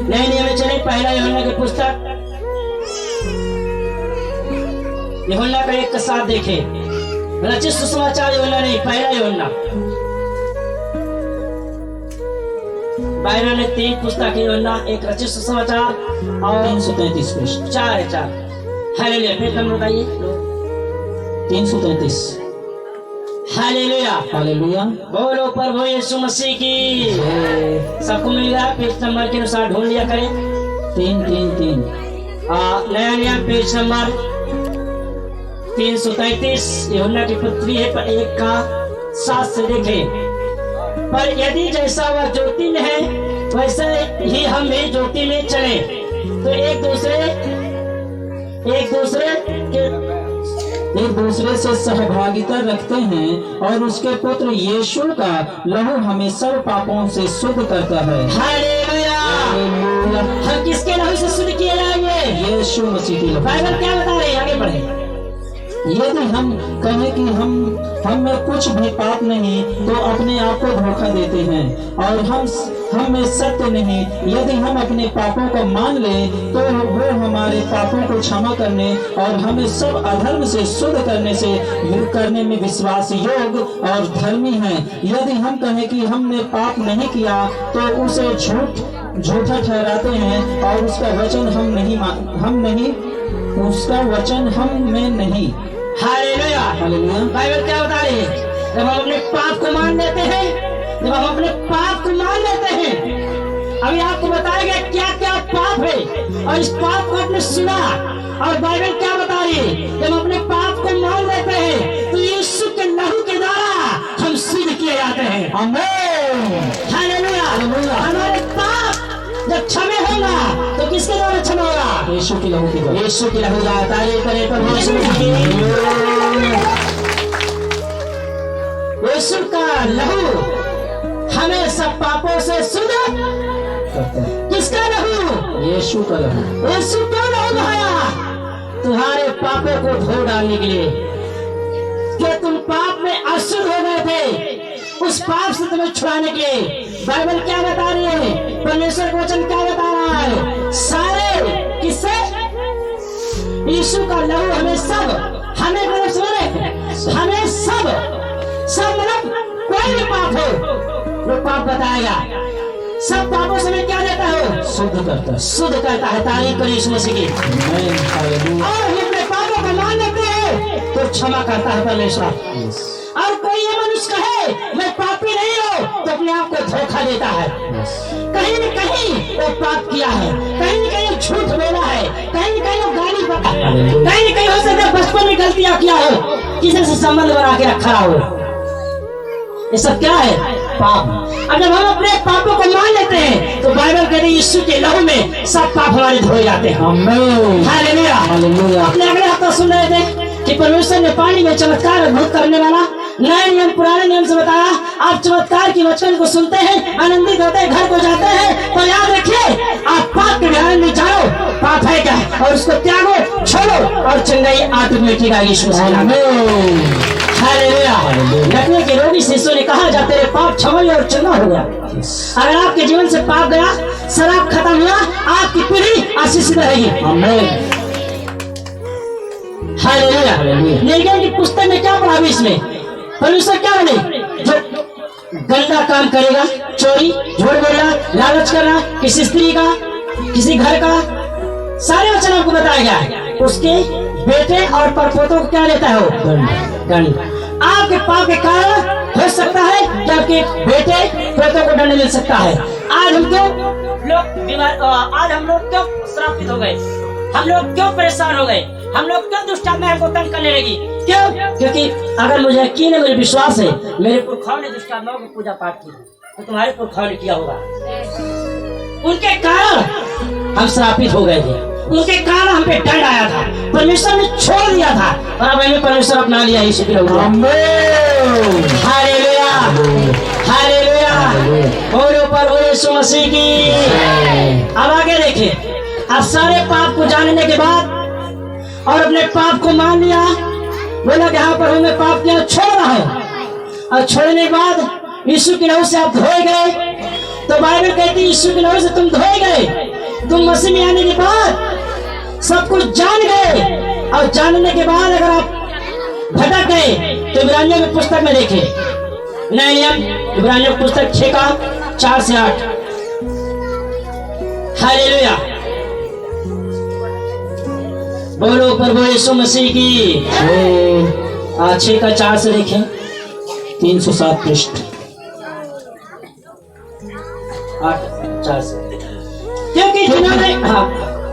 नए नियम में चले। पहला यूहन्ना की पुस्तक, यूहन्ना का 1:7 देखे। रचित सुसमाचार यूहन्ना नहीं, पहला यूहन्ना। बाइबल में 3 पुस्तक है, यूहन्ना, एक रचित सुसमाचार और 333 पृष्ठ। 4 हालेलुया। पेज नंबर बताइए। 333। हालेलुया। हालेलुया। बोलो प्रभु यीशु मसीह की। सबको मिल गया? पेज नंबर के अनुसार ढूंढ लिया करें। 333। नया नियम पेज नंबर 333 यूहन्ना की पत्री है, 1:7 से देखें। पर यदि जैसा वह ज्योति में है वैसे ही हम भी ज्योति में चले, तो एक दूसरे से सहभागिता रखते हैं और उसके पुत्र यीशु का लहू हमें सब पापों से शुद्ध करता है। हालेलुया। हम किसके लहू से शुद्ध किए जाएंगे? यीशु मसीह की लहू। बाइबल क्या बता रही है? आगे बढ़े। यदि हम कहें कि हम में कुछ भी पाप नहीं तो अपने आप को धोखा देते हैं और हम में सत्य नहीं। यदि हम अपने पापों को मान लें तो वो हमारे पापों को क्षमा करने और हमें सब अधर्म से शुद्ध करने में विश्वास योग्य और धर्मी है। यदि हम कहें कि हमने पाप नहीं किया तो उसे झूठा ठहराते हैं और उसका वचन हम में नहीं। हालेलुया। हालेलुया। बाइबल क्या बता रही है? जब हम अपने पाप को मान लेते हैं, अभी आपको बताएगा क्या क्या पाप है और इस पाप को आपने सुना। और बाइबल क्या बता रही है? जब अपने पाप को मान लेते हैं तो यीशु के लहू के द्वारा हम शुद्ध किए जाते हैं। आमीन। हालेलुया। हमारे पाप जब क्षमे होगा तो किसके द्वारा क्षमा होगा? यीशु की लहू के द्वारा। यीशु की लहू द्वारा। तारीफ करें प्रभु यीशु का लहू हमें सब पापों से शुद्ध करता है। किसका लहू? यीशु का लहू। यीशु क्यों लहू बहाया? तुम्हारे पापों को धो डालने के लिए। कि तुम पाप में अशुद्ध हो गए थे, उस पाप से तुम्हें छुड़ाने के लिए। बाइबल क्या बता रही है? परमेश्वर का वचन क्या बता रहा है? सारे किससे? यीशु का लहू हमें सब मतलब कोई भी पाप हो वो पाप बताएगा। सब पापों से मैं क्या देता हूँ? शुद्ध करता है। तारीफ करें यीशु मसीह की। और हम अपने पापों को मान लेते हैं तो क्षमा करता है परमेश्वर। और कोई ये मनुष्य कहे मैं पापी नहीं हूँ तो अपने आप को धोखा देता है। कहीं न कहीं वो पाप किया है, कहीं न कहीं झूठ बोला है, कहीं न कहीं वो गाली बका, कहीं न कहीं हो सकता है बचपन में गलतियां किया हो, किसी से संबंध बना के रखा हो। ये सब क्या है? पाप। अब जब हम अपने पापों को मान लेते हैं तो बाइबल कहते हैं यीशु के लहू में सब पाप हमारे धोए जाते हैं। हालेलुया। अपने अगले हफ्ता सुन रहे थे कि परमेश्वर ने पानी में चमत्कार अद्भुत करने वाला नए नियम पुराने नियम से बताया। आप चमत्कार की वचन को सुनते हैं, आनंदित होते हैं, घर को जाते हैं, तो याद रखिए आप पाप के ध्यान में जाओ। पाप है क्या और उसको त्यागो, छोड़ो और चंगाई ऑटोमेटिक आएगी। हालेलुया। लकवे के रोगी शिष्यों ने कहा जब तेरे पाप क्षमा और चंगा हो गया। अगर आपके जीवन से पाप गया, शराब खत्म हुआ, आपकी पीढ़ी आशीषित रहेगी। हालेलुया। निर्गम की पुस्तक में क्या पढ़ा? इसमें परमेश्वर क्या बोले? जो गंदा काम करेगा, चोरी, झूठ बोलना, लालच करना, किसी स्त्री का, किसी घर का, सारे वचन आपको बताएगा। उसके बेटे और परपोतों को क्या लेता है? दंड। आपके पाप के कारण हो सकता है कि आपके बेटे पोतों को दंड मिल सकता है। आज हम लोग क्यों श्रापित हो गए? हम लोग क्यों परेशान हो गए? हम लोग क्यों दुष्ट आत्मा को तंग करने लगी? क्यों? क्योंकि अगर मुझे यकीन है, मुझे विश्वास है, मेरे पुरखाओं ने दुष्ट आत्माओं की पूजा पाठ की तो तुम्हारे पुरखाओं ने किया होगा। उनके कारण हम श्रापित हो गए थे, उनके कारण हम पे दंड आया था, परमेश्वर ने छोड़ दिया था और अब हमें परमेश्वर अपना लिया। यीशु के नाम में हालेलुया। हालेलुया। बोलो प्रभु यीशु मसीह की। अब आगे देखिए। अब सारे पाप को जानने के बाद और अपने पाप को मान लिया, बोला कि हाँ प्रभु मैं पाप किया, छोड़ रहा हूं। और छोड़ने के बाद यीशु के नाम से आप धोए गए। तो बाइबल कहती है यीशु के नाम से तुम धोए गए तुम मसीह में आने के बाद सब कुछ जान गए, और जानने के बाद अगर आप भटक गए तो इब्रानियों की पुस्तक में देखें, नया नियम इब्रानियों की पुस्तक 6 का 4 से 8। हालेलुया, बोलो प्रभु यीशु मसीह की। 6 का 4 से देखें, 307 पृष्ठ। 8 4 से।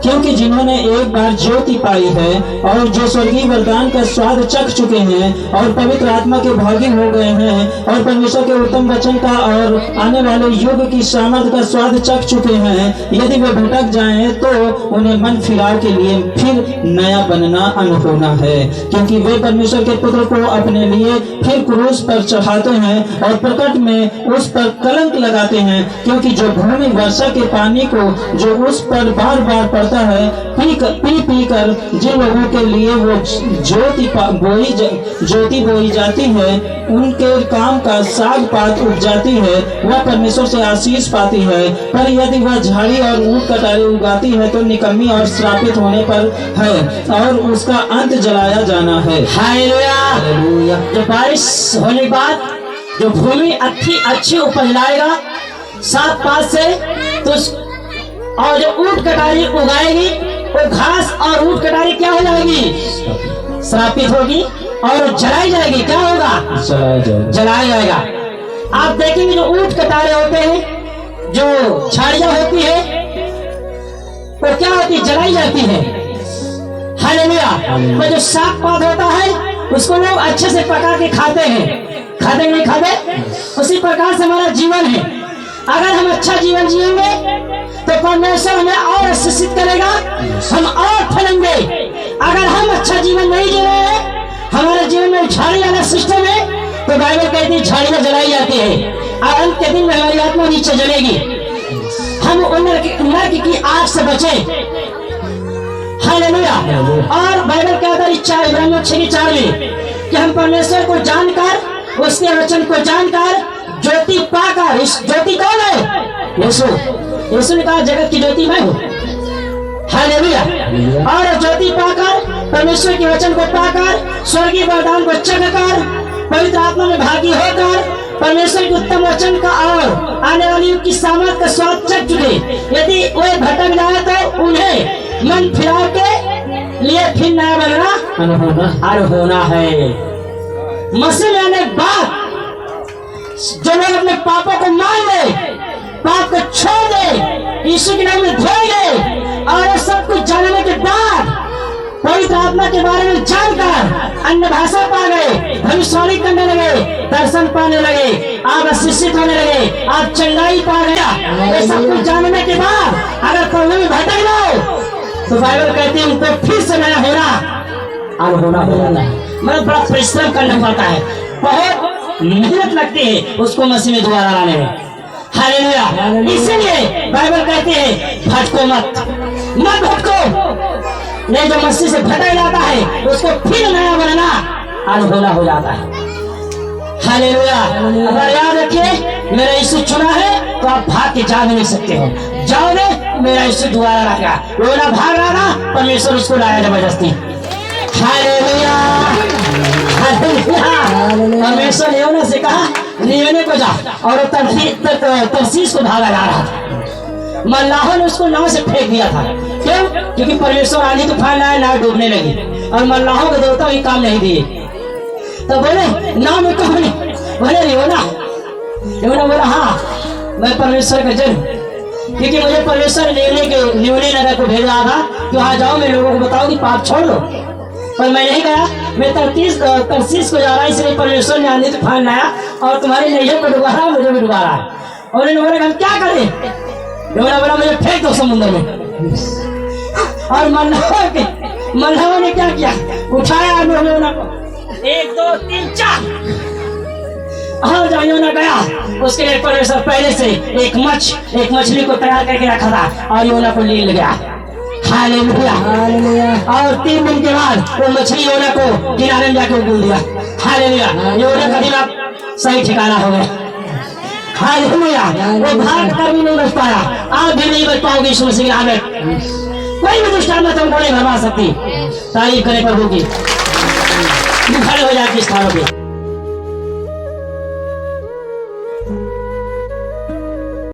क्योंकि जिन्होंने एक बार ज्योति पाई है और जो स्वर्गीय वरदान का स्वाद चख चुके हैं और पवित्र आत्मा के भागी हो गए हैं और परमेश्वर के उत्तम वचन का और आने वाले युग की सामर्थ का स्वाद चख चुके हैं, यदि वे भटक जाएं तो उन्हें मन फिराव के लिए फिर नया बनना अनहोना है, क्योंकि वे परमेश्वर के पुत्र को अपने लिए फिर क्रूस पर चढ़ाते हैं और प्रकट में उस पर कलंक लगाते हैं, क्योंकि जो भूमि वर्षा के पानी को जो उस पर बार बार पड़ता है पी कर जिन लोगों के लिए वो ज्योति बोई जाती है, उनके काम का साग पात उग जाती है, वह परमेश्वर से आशीष पाती है। पर यदि वह झाड़ी और ऊंट कटारी उगाती है तो निकम्मी और श्रापित होने पर है और उसका अंत जलाया जाना है। हालेलुया। जो बारिश होने के बाद जो भूमि अच्छी उपज लाएगा सात पात से, तो और जो ऊंट कटारी उगाएगी वो घास और ऊंट कटारी क्या हो जाएगी? श्रापित होगी और जलाई जाएगी। क्या होगा? जलाया जाएगा। आप देखेंगे जो ऊंट कटारे होते हैं, जो झाड़ियां होती है, वो क्या होती है? जलाई जाती है। हालेलुया। तो जो साग पात होता है उसको लोग अच्छे से पका के खाते हैं। खाते नहीं खाते? उसी प्रकार से हमारा जीवन है। अगर हम अच्छा जीवन जिएंगे तो परमेश्वर हमें और आशीषित करेगा, हम और फलेंगे। अगर हम अच्छा जीवन नहीं जी रहे हैं, हमारे जीवन में झाड़ी वाला सिस्टम है, तो बाइबल कहती है झाड़ियां जलाई जाती है और अंत के दिन में हमारी आत्मा नीचे जलेगी। हम नरक की आग से बचे। हालेलुया। और बाइबल कहता है इब्रानियों 6:4 में कि हम परमेश्वर को जानकर, उसके वचन को जानकर, ज्योति पाकर, इस ज्योति कौन है? यीशु ने कहा जगत की ज्योति मैं हूँ। हालेलुया। और ज्योति पाकर, परमेश्वर के वचन को पाकर, स्वर्गीय वरदान को चखकर, पवित्र आत्मा में भागी होकर, परमेश्वर के उत्तम वचन का और आने वाली युग की सामर्थ का स्वाद चख चुके, यदि वे भटक जाए तो उन्हें मन फिरा के लिए फिर नया बनना होना है। मसीह में आने के बाद जो लोग अपने पापों को मान ले, पाप को छोड़ दे, यीशु के नाम में धोएंगे और सब कुछ जानने के बाद, पवित्र आत्मा के बारे में जानकर अन्य भाषा पा गए, भविष्यवाणी करने लगे, दर्शन पाने लगे, आप आशीषित होने लगे, आप चंगाई पा गया। ये सब कुछ जानने के बाद अगर प्रभु में भटक जाओ तो बाइबल कहती है उनको फिर से नया होना मतलब बड़ा परिश्रम करना पड़ता है, बहुत मेहनत लगती है उसको मसीह में दोबारा लाने में। हालेलुया। इसीलिए बाइबल कहती है भटको मत भटको। नहीं, जो मसीह से भटक जाता है उसको फिर नया बनना अनहोना हो जाता है। हालेलुया। अगर याद रखिए मेरा यीशु चुना है तो आप भाग के जा भी नहीं सकते हो। जाओगे मेरा यीशु दोबारा लाएगा। योना भाग रहा था, परमेश्वर उसको लाया जबरदस्ती। हालेलुया। परमेश्वर ने योना से कहा नियोने को जा, और तरसीस को भागा जा रहा था। मल्लाहों ने उसको नाव से फेंक दिया था। क्यों? क्योंकि परमेश्वर आंधी तूफान आया, नाव डूबने लगी और मल्लाहों के देवता भी काम नहीं दिए। तो बोले नाव में कौन है? बोले योना बोला हाँ मैं परमेश्वर का जन, क्योंकि मुझे परमेश्वर नियोने नगर को भेज रहा था कि वहां जाओ, मैं लोगों को बताओ कि पाप छोड़ लो, पर मैं नहीं गया। मैं तरसीस को जा रहा, इसलिए परमेश्वर ने आंधी तूफान लाया और तुम्हारी नैया को डुबा रहा, मुझे भी डुबा रहा है। और इन बोले हम क्या करें? योना बोला मुझे फेंक दो समुद्र में। और मल्लाहों ने क्या किया? उठाया योना को, 1 2 3 4 और जब योना गया उसके लिए परमेश्वर पहले से एक मछली को तैयार करके रखा था और योना को ले गया। हालेलुया। और 3 दिन के बाद वो मछली योना को किनारे में जाके उगल दिया। हालेलुया। योना का दिमाग सही ठिकाना हो गया। हालेलुया। वो भाग कर भी नहीं बच पाया, आप भी नहीं बच पाओगे यीशु मसीह के आगे। कोई भी दुष्ट आत्मा तुमको नहीं भरवा सकती। तारीफ करें प्रभु की। खड़े हो जाए किस स्थानों पे।